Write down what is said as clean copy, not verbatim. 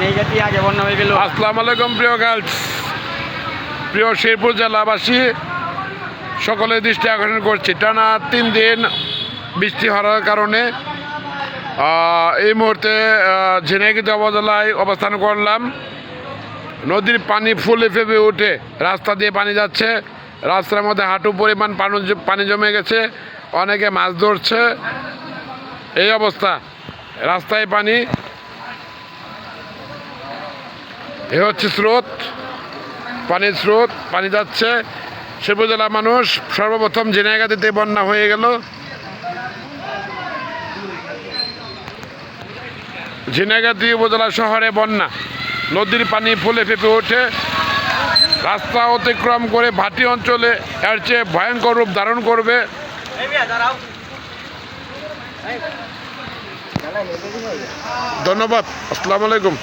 আসসালামু আলাইকুম প্রিয় গার্লস, প্রিয় শেরপুর জেলাবাসী, সকলের দৃষ্টি আকর্ষণ করছি। টানা 3 দিন বৃষ্টি হওয়ার কারণে এই মুহূর্তে ঝিনাইদহ উপজেলায় অবস্থান করলাম। নদীর পানি ফুলে ফেপে উঠে রাস্তা দিয়ে পানি যাচ্ছে। রাস্তার মধ্যে হাঁটু পরিমাণ পানি জমে গেছে। অনেকে মাছ ধরছে। এই অবস্থা, রাস্তায় পানি। এ হচ্ছে স্রোত, পানির স্রোত, পানি যাচ্ছে। শেরপুর জেলার মানুষ সর্বপ্রথম ঝিনাইগাতিতে বন্যা হয়ে গেল। ঝিনাইগাতি উপজেলা শহরে বন্যা, নদীর পানি ফুলে ফেপে ওঠে। রাস্তা অতিক্রম করে ভাটি অঞ্চলে এর চেয়ে ভয়ঙ্কর রূপ ধারণ করবে। ধন্যবাদ। আসসালামু আলাইকুম।